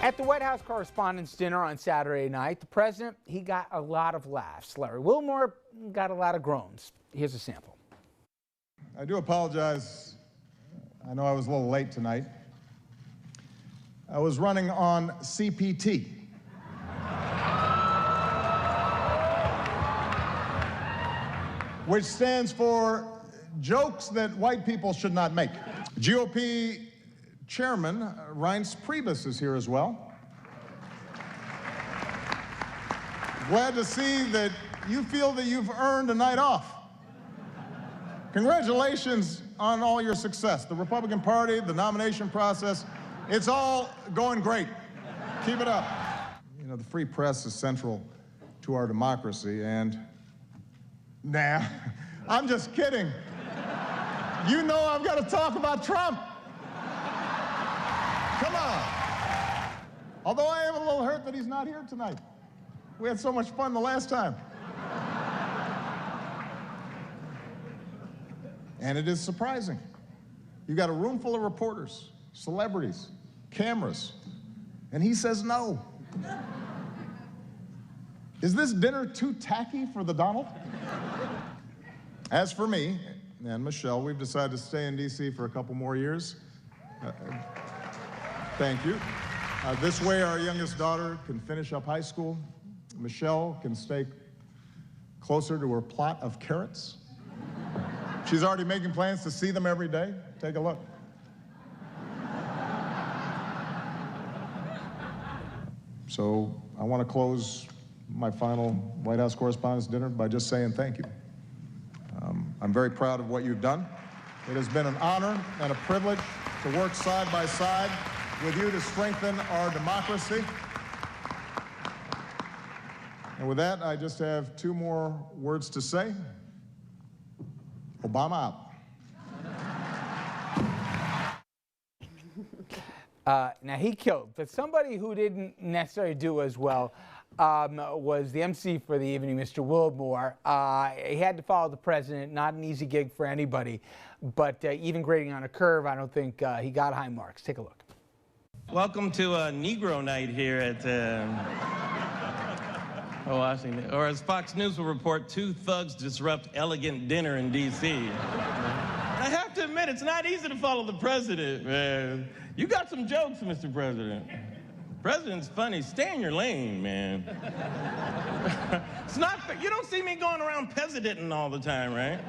At the White House Correspondents Dinner on Saturday night, the president, he got a lot of laughs. Larry Wilmore got a lot of groans. Here's a sample. I do apologize. I know I was a little late tonight. I was running on CPT. Which stands for jokes that white people should not make. GOP Chairman Reince Priebus is here as well. Glad to see that you feel that you've earned a night off. Congratulations on all your success. The Republican Party, the nomination process, it's all going great. Keep it up. You know, the free press is central to our democracy, and nah, I'm just kidding. You know I've got to talk about Trump. Come on. Although I am a little hurt that he's not here tonight. We had so much fun the last time. And it is surprising. You got a room full of reporters, celebrities, cameras, and he says no. Is this dinner too tacky for the Donald? As for me and Michelle, we've decided to stay in D.C. for a couple more years. Thank you. This way our youngest daughter can finish up high school. Michelle can stay closer to her plot of carrots. She's already making plans to see them every day. Take a look. So I want to close my final White House Correspondents Dinner by just saying thank you. I'm very proud of what you've done. It has been an honor and a privilege to work side by side with you to strengthen our democracy. And with that, I just have two more words to say. Obama out. Now, he killed, but somebody who didn't necessarily do as well was the MC for the evening, Mr. Wilmore. He had to follow the president, not an easy gig for anybody, but even grading on a curve, I don't think he got high marks. Take a look. Welcome to a Negro night here at Washington. Or as Fox News will report, two thugs disrupt elegant dinner in D.C. I have to admit, it's not easy to follow the president, man. You got some jokes, Mr. President. President's funny. Stay in your lane, man. It's not fair. You don't see me going around presidenting all the time, right?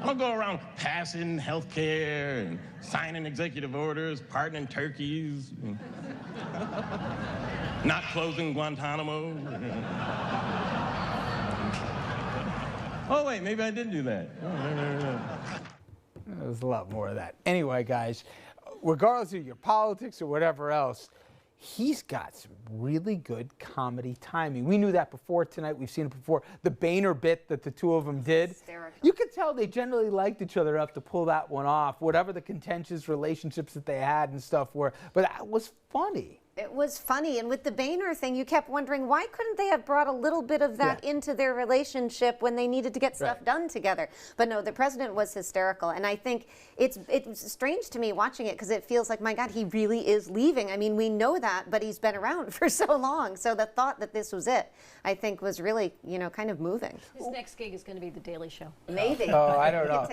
I don't go around passing health care and signing executive orders, pardoning turkeys, not closing Guantanamo. Oh, wait, maybe I did do that. There's a lot more of that. Anyway, guys, regardless of your politics or whatever else, he's got some really good comedy timing. We knew that before tonight. We've seen it before. The Boehner bit that the two of them did. Hysterical. You could tell they generally liked each other enough to pull that one off, whatever the contentious relationships that they had and stuff were. But that was funny. It was funny, and with the Boehner thing, you kept wondering, why couldn't they have brought a little bit of that into their relationship when they needed to get stuff done together? But no, the president was hysterical, and I think it's strange to me watching it because it feels like, my God, he really is leaving. I mean, we know that, but he's been around for so long, so the thought that this was it, I think, was really, you know, kind of moving. His next gig is going to be The Daily Show. Maybe. Oh, I don't know.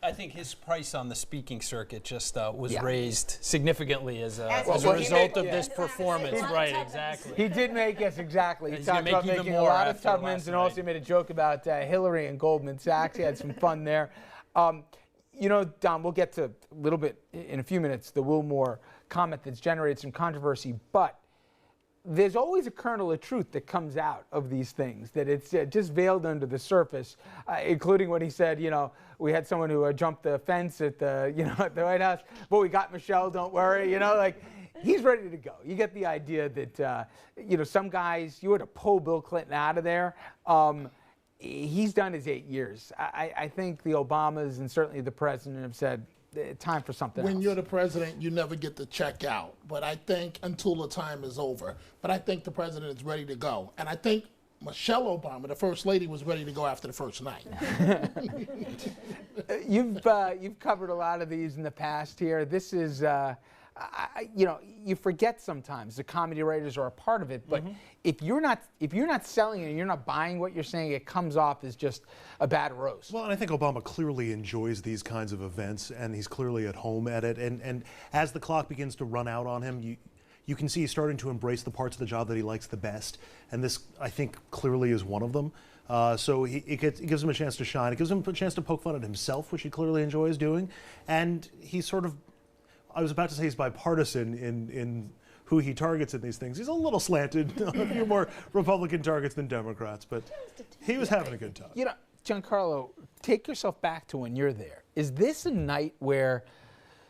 I think his price on the speaking circuit just was raised significantly as a result of this performance. Right, exactly. He did make, yes, exactly. He He's talked about making a lot of Tubmans and also night. made a joke about Hillary and Goldman Sachs. He had some fun there. You know, Don, we'll get to a little bit in a few minutes, the Wilmore comment that's generated some controversy, but there's always a kernel of truth that comes out of these things, that it's just veiled under the surface, including when he said, you know, we had someone who jumped the fence at the, you know, at the White House, but we got Michelle, don't worry, you know, like, he's ready to go. You get the idea that, you know, some guys, you were to pull Bill Clinton out of there. He's done his 8 years. I think the Obamas and certainly the president have said, time for something else. When you're the president, you never get to check out. But I think until the time is over. But I think the president is ready to go. And I think Michelle Obama, the first lady, was ready to go after the first night. You've covered a lot of these in the past here. This is you know, you forget sometimes the comedy writers are a part of it, but if you're not selling it and you're not buying what you're saying, it comes off as just a bad roast. Well, and I think Obama clearly enjoys these kinds of events, and he's clearly at home at it. And as the clock begins to run out on him, you can see he's starting to embrace the parts of the job that he likes the best, and this, I think, clearly is one of them. So it gives him a chance to shine. It gives him a chance to poke fun at himself, which he clearly enjoys doing. And he's sort of, I was about to say he's bipartisan in who he targets in these things. He's a little slanted on a few more Republican targets than Democrats, but he was having a good time. You know, Giancarlo, take yourself back to when you're there. Is this a night where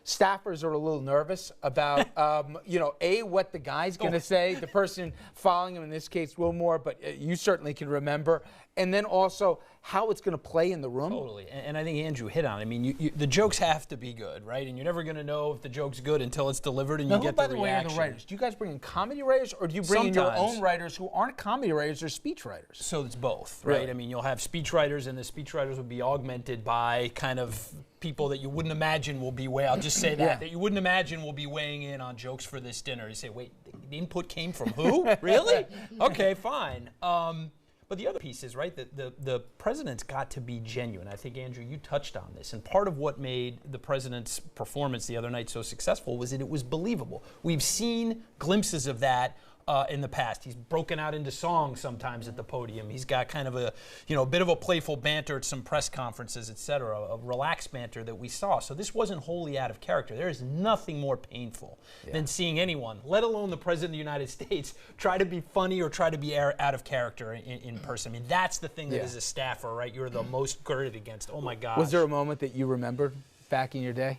staffers are a little nervous about, you know, what the guy's going to say, the person following him, in this case, Wilmore, but you certainly can remember, and then also how it's going to play in the room? Totally, and I think Andrew hit on it. I mean, the jokes have to be good, right? And you're never going to know if the joke's good until it's delivered and now, you get by the the way, are reaction. the writers? Do you guys bring in comedy writers, or do you bring in your own writers who aren't comedy writers, they're speech writers? So it's both, right? Really? I mean, you'll have speech writers, and the speech writers will be augmented by kind of people that you wouldn't imagine will be I'll just say that you wouldn't imagine will be weighing in on jokes for this dinner. You say, wait, the input came from who? Really? Okay, fine. But the other piece is, right, that the president's got to be genuine. I think, Andrew, you touched on this. And part of what made the president's performance the other night so successful was that it was believable. We've seen glimpses of that in the past. He's broken out into song sometimes at the podium. He's got kind of a, you know, a bit of a playful banter at some press conferences, et cetera, a relaxed banter that we saw. So this wasn't wholly out of character. There is nothing more painful than seeing anyone, let alone the President of the United States, try to be funny or try to be out of character in person. I mean, that's the thing that as a staffer, right, you're the most girded against. Oh, my gosh. Was there a moment that you remembered back in your day?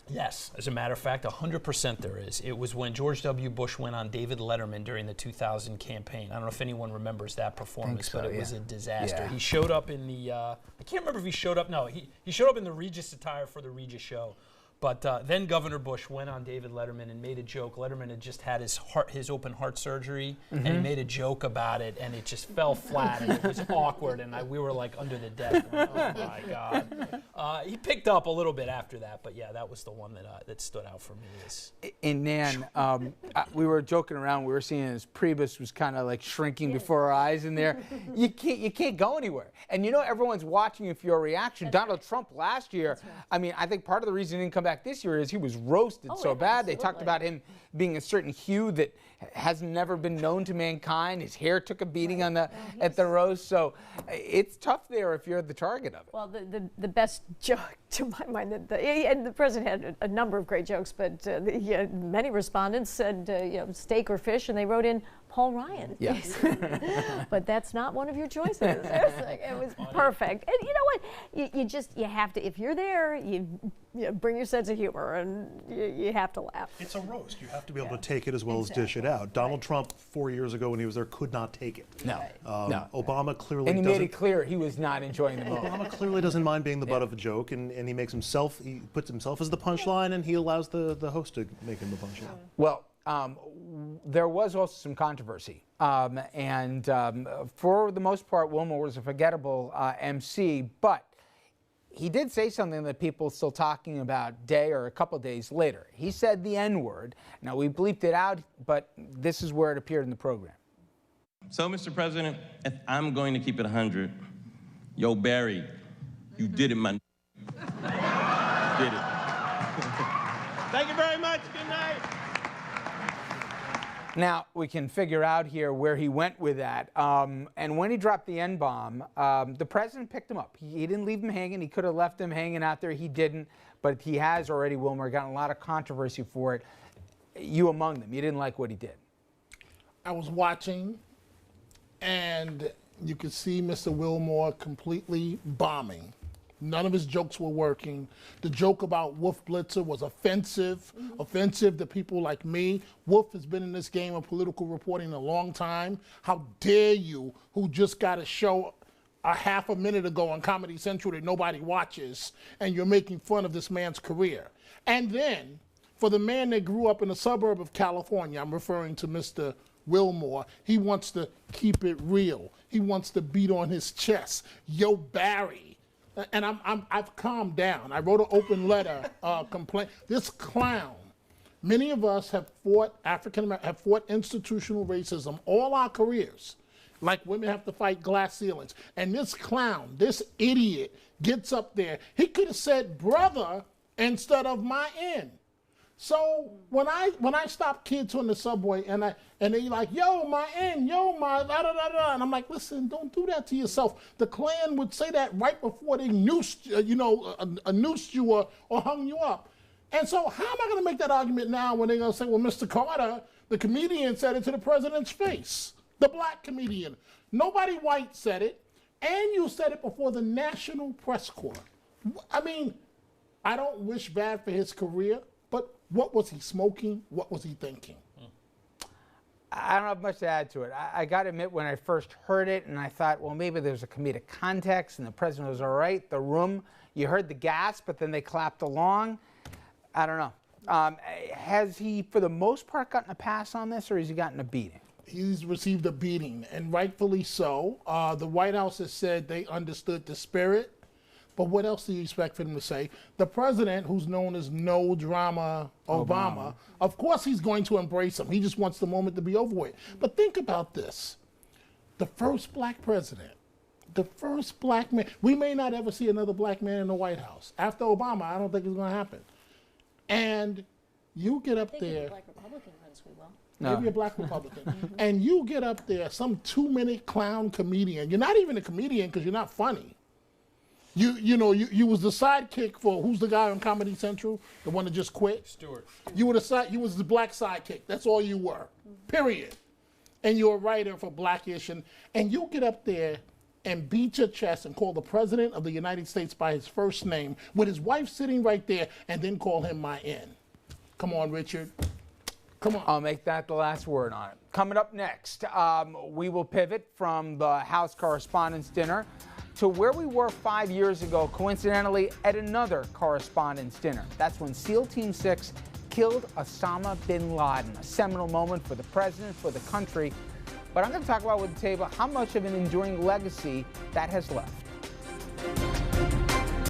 Yes, as a matter of fact, 100% there is. It was when George W. Bush went on David Letterman during the 2000 campaign. I don't know if anyone remembers that performance, but it was a disaster. He showed up in the, I can't remember if he showed up, no, he showed up in the Regis attire for the Regis show. But then Governor Bush went on David Letterman and made a joke. Letterman had just had his open heart surgery, and he made a joke about it, and it just fell flat, and it was awkward, and we were like under the desk. Going, oh my God! He picked up a little bit after that, but yeah, that was the one that stood out for me. And Nan, we were joking around. We were seeing his Priebus was kind of like shrinking before our eyes in there. You can't go anywhere, and you know everyone's watching you for your reaction. Donald Trump last year, I mean, I think part of the reason he didn't come back this year is he was roasted so bad. They talked about him being a certain hue that has never been known to mankind. His hair took a beating on at the roast. So it's tough there if you're the target of it. Well, the best joke to my mind, and the president had a number of great jokes, but many respondents said you know, steak or fish, and they wrote in Paul Ryan. Yes. But that's not one of your choices. It was perfect. And you know what? You have to, if you're there, you bring your sense of humor, and you have to laugh. It's a roast. You have to be able to take it as well as dish it out. Donald Trump, 4 years ago when he was there, could not take it. No. Obama clearly and he doesn't. made it clear he was not enjoying the moment. Obama clearly doesn't mind being the butt of a joke, and he makes himself, he puts himself as the punchline, and he allows the host to make him the punchline. Well, there was also some controversy, and for the most part, Wilmore was a forgettable MC, but he did say something that people are still talking about day or a couple days later. He said the N-word. Now, we bleeped it out, but this is where it appeared in the program. So, Mr. President, if I'm going to keep it 100, yo, Barry, you did it, man. Did it. Thank you very much. Good night. Now, we can figure out here where he went with that. And when he dropped the N-bomb, the president picked him up. He didn't leave him hanging. He could have left him hanging out there. He didn't. But he has already, Wilmore, gotten a lot of controversy for it. You among them. You didn't like what he did. I was watching, and you could see Mr. Wilmore completely bombing. None of his jokes were working. The joke about Wolf Blitzer was offensive to people like me. Wolf has been in this game of political reporting a long time. How dare you, who just got a show a half a minute ago on Comedy Central that nobody watches, and you're making fun of this man's career. And then, for the man that grew up in a suburb of California, I'm referring to Mr. Wilmore, he wants to keep it real. He wants to beat on his chest. Yo, Barry. And I've calmed down. I wrote an open letter complaint. This clown Many of us have fought have fought institutional racism all our careers. Like women have to fight glass ceilings. And this clown, this idiot, gets up there. He could have said brother instead of my N. So when I stop kids on the subway and they like, yo, my N, yo, my da da da da, and I'm like, listen, don't do that to yourself. The Klan would say that right before they noosed, noosed you or hung you up. And so how am I going to make that argument now when they're going to say, well, Mr. Carter, the comedian said it to the president's face, the black comedian. Nobody white said it, and you said it before the National Press Corps. I mean, I don't wish bad for his career, but what was he smoking? What was he thinking? I don't have much to add to it. I got to admit, when I first heard it, and I thought, well, maybe there's a comedic context, and the president was all right. The room, you heard the gasp, but then they clapped along. I don't know. Has he, for the most part, gotten a pass on this, or has he gotten a beating? He's received a beating, and rightfully so. The White House has said they understood the spirit. But what else do you expect for them to say? The president, who's known as no drama Obama, of course he's going to embrace him. He just wants the moment to be over with. But think about this. The first black president, the first black man. We may not ever see another black man in the White House. After Obama, I don't think it's going to happen. And you get up there. Black Republican runs, we will. No. Maybe a black Republican. And you get up there, some 2-minute clown comedian. You're not even a comedian because you're not funny. You was the sidekick for, who's the guy on Comedy Central? The one that just quit? Stewart. You was the black sidekick. That's all you were, period. And you're a writer for Blackish, and you get up there and beat your chest and call the president of the United States by his first name with his wife sitting right there and then call him my N. Come on, Richard. Come on. I'll make that the last word on it. Coming up next, we will pivot from the House Correspondents' Dinner to where we were 5 years ago, coincidentally, at another Correspondents' Dinner. That's when SEAL Team 6 killed Osama bin Laden, a seminal moment for the president, for the country. But I'm going to talk about with the table how much of an enduring legacy that has left.